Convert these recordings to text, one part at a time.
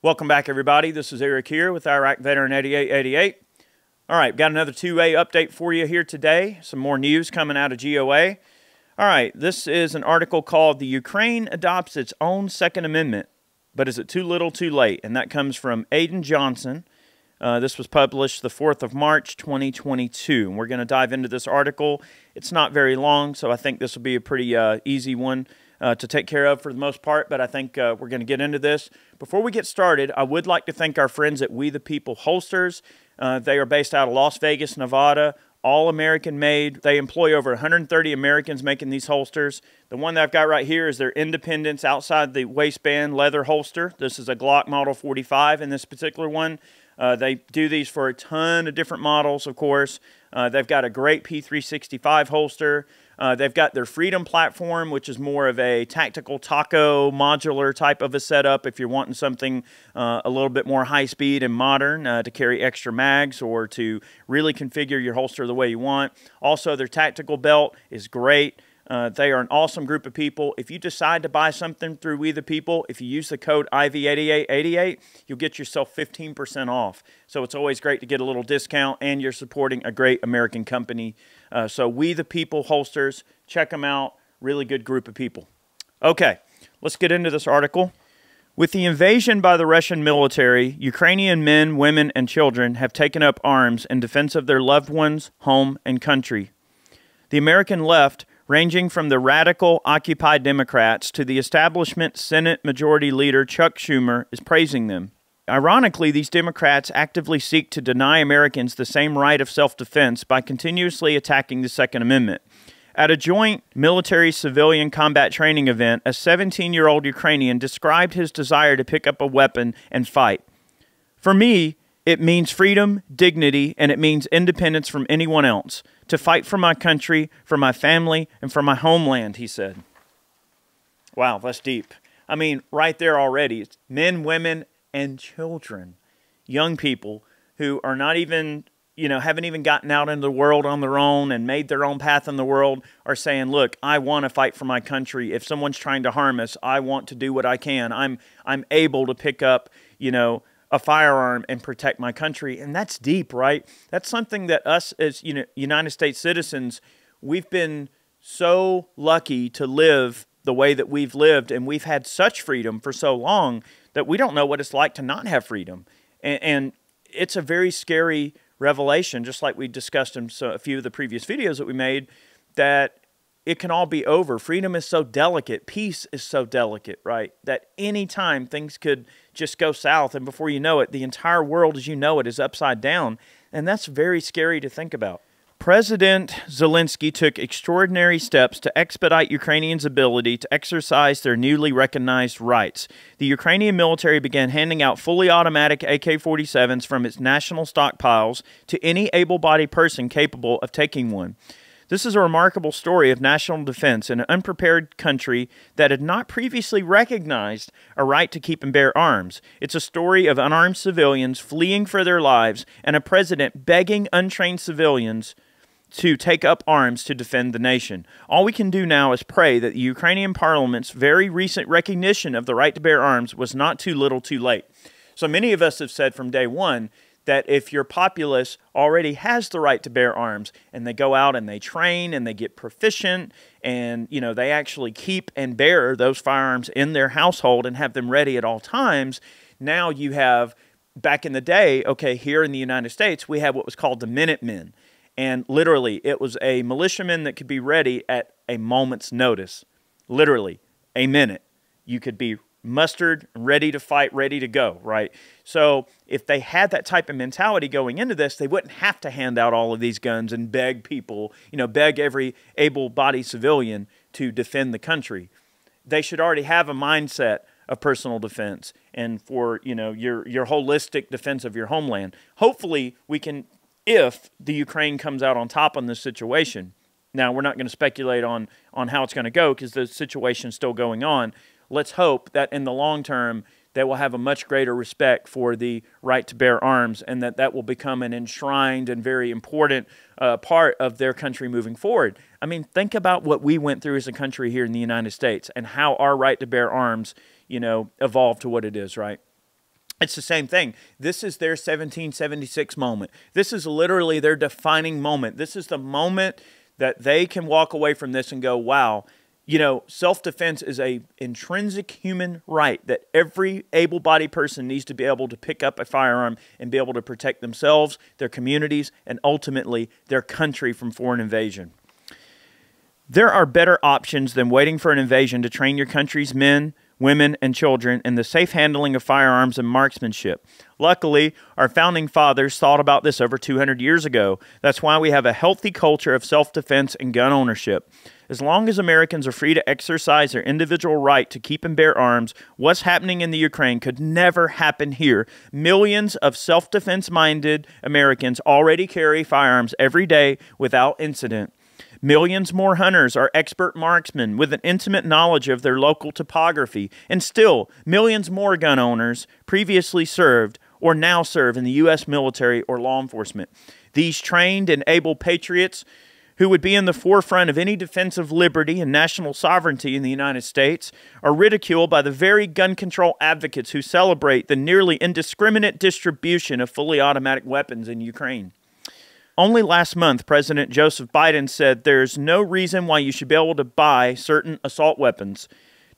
Welcome back, everybody. This is Eric here with Iraq Veteran 8888. All right, got another 2A update for you here today. Some more news coming out of GOA. All right, this is an article called "The Ukraine Adopts Its Own Second Amendment, but Is It Too Little Too Late?" And that comes from Aidan Johnson. This was published the 4th of March, 2022. And we're going to dive into this article. It's not very long, so I think this will be a pretty easy one to take care of for the most part, but I think we're going to get into this. Before we get started, I would like to thank our friends at We the People Holsters. They are based out of Las Vegas, Nevada, all American made. They employ over 130 Americans making these holsters. The one that I've got right here is their Independence outside the waistband leather holster. This is a Glock Model 45 in this particular one. They do these for a ton of different models, of course. They've got a great P365 holster. They've got their Freedom platform, which is more of a tactical taco modular type of a setup if you're wanting something a little bit more high-speed and modern to carry extra mags or to really configure your holster the way you want. Also, their tactical belt is great. They are an awesome group of people. If you decide to buy something through We the People, if you use the code IV8888, you'll get yourself 15% off. So it's always great to get a little discount, and you're supporting a great American company. So We the People Holsters, check them out. Really good group of people. Okay, let's get into this article. With the invasion by the Russian military, Ukrainian men, women, and children have taken up arms in defense of their loved ones, home, and country. The American left, ranging from the radical Occupy Democrats to the establishment Senate Majority Leader Chuck Schumer, is praising them. Ironically, these Democrats actively seek to deny Americans the same right of self-defense by continuously attacking the Second Amendment. At a joint military-civilian combat training event, a 17-year-old Ukrainian described his desire to pick up a weapon and fight. "For me, it means freedom, dignity, and it means independence from anyone else. To fight for my country, for my family, and for my homeland," he said. Wow, that's deep. I mean, right there already, it's men, women, and children, young people who are not even, haven't even gotten out into the world on their own and made their own path in the world, are saying, look, I want to fight for my country. If someone's trying to harm us, I want to do what I can. I'm able to pick up, a firearm and protect my country. And that's deep, right? That's something that us as United States citizens, we've been so lucky to live the way that we've lived, and we've had such freedom for so long that we don't know what it's like to not have freedom. And it's a very scary revelation, just like we discussed in a few of the previous videos that we made, that it can all be over. Freedom is so delicate. Peace is so delicate, right? That anytime things could just go south, and before you know it, the entire world as you know it is upside down. And that's very scary to think about. President Zelensky took extraordinary steps to expedite Ukrainians' ability to exercise their newly recognized rights. The Ukrainian military began handing out fully automatic AK-47s from its national stockpiles to any able-bodied person capable of taking one. This is a remarkable story of national defense in an unprepared country that had not previously recognized a right to keep and bear arms. It's a story of unarmed civilians fleeing for their lives and a president begging untrained civilians to take up arms to defend the nation. All we can do now is pray that the Ukrainian parliament's very recent recognition of the right to bear arms was not too little too late. So many of us have said from day one that if your populace already has the right to bear arms and they go out and they train and they get proficient and, they actually keep and bear those firearms in their household and have them ready at all times, now you have, back in the day, okay, here in the United States, we had what was called the Minutemen. And literally, it was a militiaman that could be ready at a moment's notice. Literally, a minute. You could be mustered, ready to fight, ready to go, right? So if they had that type of mentality going into this, they wouldn't have to hand out all of these guns and beg people, beg every able-bodied civilian to defend the country. They should already have a mindset of personal defense and for, your holistic defense of your homeland. Hopefully we can, if the Ukraine comes out on top on this situation. Now, we're not going to speculate on how it's going to go because the situation's still going on. Let's hope that in the long term, they will have a much greater respect for the right to bear arms and that will become an enshrined and very important part of their country moving forward. I mean, think about what we went through as a country here in the United States and how our right to bear arms, evolved to what it is, right? It's the same thing. This is their 1776 moment. This is literally their defining moment. This is the moment that they can walk away from this and go, wow, you know, self-defense is an intrinsic human right that every able-bodied person needs to be able to pick up a firearm and be able to protect themselves, their communities, and ultimately their country from foreign invasion. There are better options than waiting for an invasion to train your country's men, women, and children in the safe handling of firearms and marksmanship. Luckily, our founding fathers thought about this over 200 years ago. That's why we have a healthy culture of self-defense and gun ownership. As long as Americans are free to exercise their individual right to keep and bear arms, what's happening in the Ukraine could never happen here. Millions of self-defense-minded Americans already carry firearms every day without incident. Millions more hunters are expert marksmen with an intimate knowledge of their local topography, and still, millions more gun owners previously served or now serve in the U.S. military or law enforcement. These trained and able patriots who would be in the forefront of any defense of liberty and national sovereignty in the United States are ridiculed by the very gun control advocates who celebrate the nearly indiscriminate distribution of fully automatic weapons in Ukraine. Only last month, President Joseph Biden said there's no reason why you should be able to buy certain assault weapons.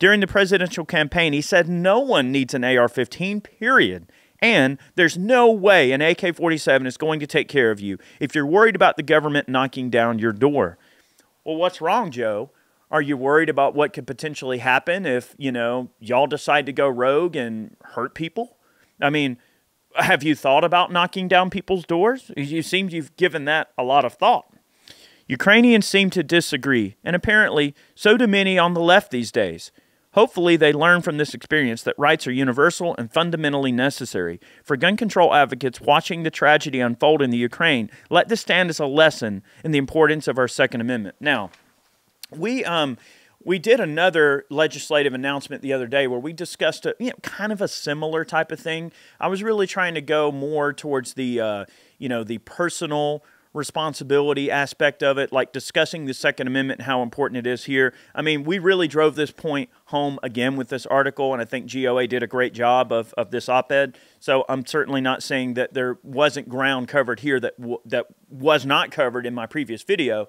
During the presidential campaign, he said no one needs an AR-15, period. And there's no way an AK-47 is going to take care of you if you're worried about the government knocking down your door. Well, what's wrong, Joe? Are you worried about what could potentially happen if, you know, y'all decide to go rogue and hurt people? I mean, have you thought about knocking down people's doors? You seem you've given that a lot of thought. Ukrainians seem to disagree, and apparently so do many on the left these days. Hopefully they learn from this experience that rights are universal and fundamentally necessary. For gun control advocates watching the tragedy unfold in the Ukraine, let this stand as a lesson in the importance of our Second Amendment. Now, we did another legislative announcement the other day where we discussed kind of a similar type of thing. I was really trying to go more towards the the personal responsibility aspect of it, like discussing the Second Amendment and how important it is here. I mean, we really drove this point home again with this article, and I think GOA did a great job of this op-ed. So I'm certainly not saying that there wasn't ground covered here that was not covered in my previous video.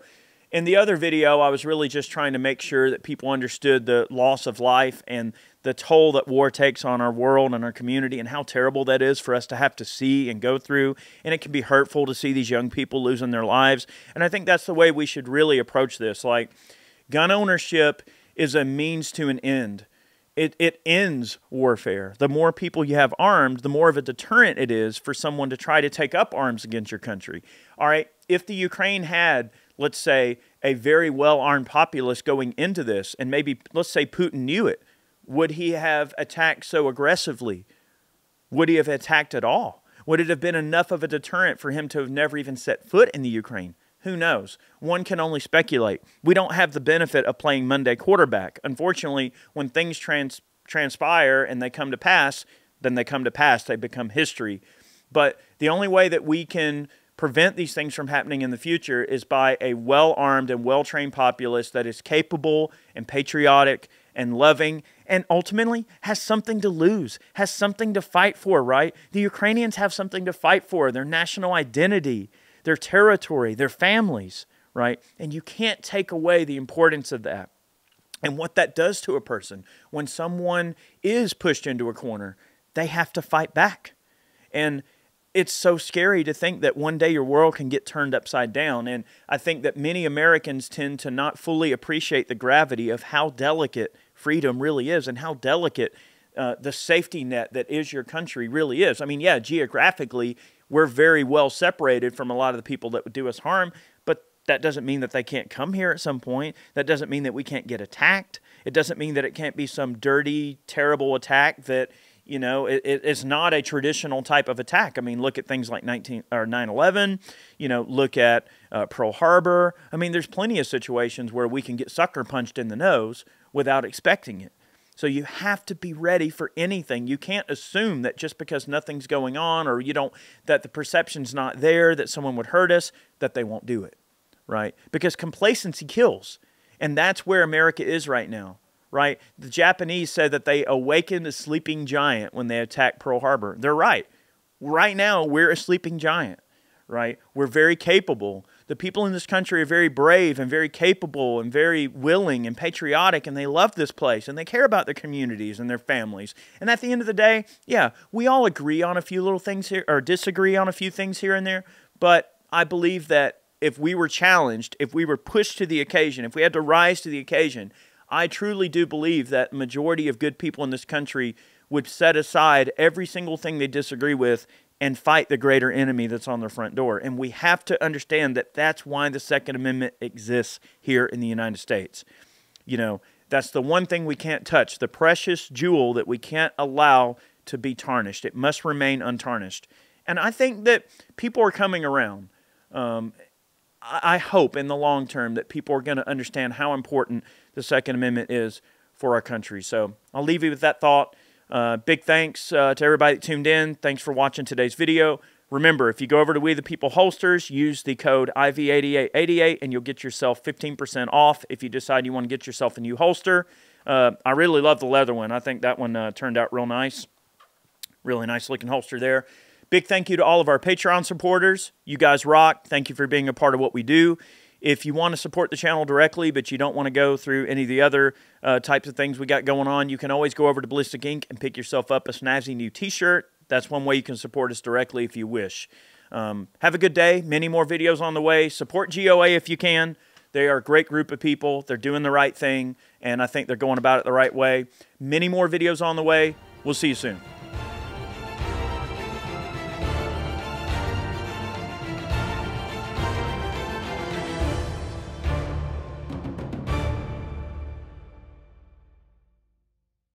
In the other video, I was really just trying to make sure that people understood the loss of life and the toll that war takes on our world and our community and how terrible that is for us to have to see and go through. And it can be hurtful to see these young people losing their lives. And I think that's the way we should really approach this. Like, gun ownership is a means to an end. It ends warfare. The more people you have armed, the more of a deterrent it is for someone to try to take up arms against your country. All right, if the Ukraine had, let's say, a very well-armed populace going into this, and maybe, let's say, Putin knew it, would he have attacked so aggressively? Would he have attacked at all? Would it have been enough of a deterrent for him to have never even set foot in the Ukraine? Who knows? One can only speculate. We don't have the benefit of playing Monday quarterback. Unfortunately, when things transpire and they come to pass, then they come to pass. They become history. But the only way that we can prevent these things from happening in the future is by a well-armed and well-trained populace that is capable and patriotic and loving and ultimately has something to lose, has something to fight for, right? The Ukrainians have something to fight for, their national identity, their territory, their families, right? And you can't take away the importance of that and what that does to a person. When someone is pushed into a corner, they have to fight back. And it's so scary to think that one day your world can get turned upside down. And I think that many Americans tend to not fully appreciate the gravity of how delicate freedom really is and how delicate the safety net that is your country really is. I mean, yeah, geographically, we're very well separated from a lot of the people that would do us harm, but that doesn't mean that they can't come here at some point. That doesn't mean that we can't get attacked. It doesn't mean that it can't be some dirty, terrible attack that, you know, it's not a traditional type of attack. I mean, look at things like 9/11, you know, look at Pearl Harbor. I mean, there's plenty of situations where we can get sucker punched in the nose without expecting it. So you have to be ready for anything. You can't assume that just because nothing's going on or that the perception's not there, that someone would hurt us, that they won't do it, right? Because complacency kills. And that's where America is right now. right? The Japanese said that they awakened a sleeping giant when they attacked Pearl Harbor. They're right. Right now, we're a sleeping giant, right? We're very capable. The people in this country are very brave and very capable and very willing and patriotic, and they love this place, and they care about their communities and their families. And at the end of the day, yeah, we all agree on a few little things here, or disagree on a few things here and there, but I believe that if we were challenged, if we were pushed to the occasion, if we had to rise to the occasion, I truly do believe that the majority of good people in this country would set aside every single thing they disagree with and fight the greater enemy that's on their front door. And we have to understand that that's why the Second Amendment exists here in the United States. You know, that's the one thing we can't touch, the precious jewel that we can't allow to be tarnished. It must remain untarnished. And I think that people are coming around. I hope in the long term that people are going to understand how important the Second Amendment is for our country. So I'll leave you with that thought. Big thanks to everybody that tuned in. Thanks for watching today's video. Remember, if you go over to We the People Holsters, use the code IV8888 and you'll get yourself 15% off if you decide you want to get yourself a new holster. I really love the leather one. I think that one turned out real nice. Really nice looking holster there. Big thank you to all of our Patreon supporters. You guys rock. Thank you for being a part of what we do. If you want to support the channel directly, but you don't want to go through any of the other types of things we got going on, you can always go over to Ballistic Ink and pick yourself up a snazzy new t-shirt. That's one way you can support us directly if you wish. Have a good day. Many more videos on the way. Support GOA if you can. They are a great group of people. They're doing the right thing, and I think they're going about it the right way. Many more videos on the way. We'll see you soon.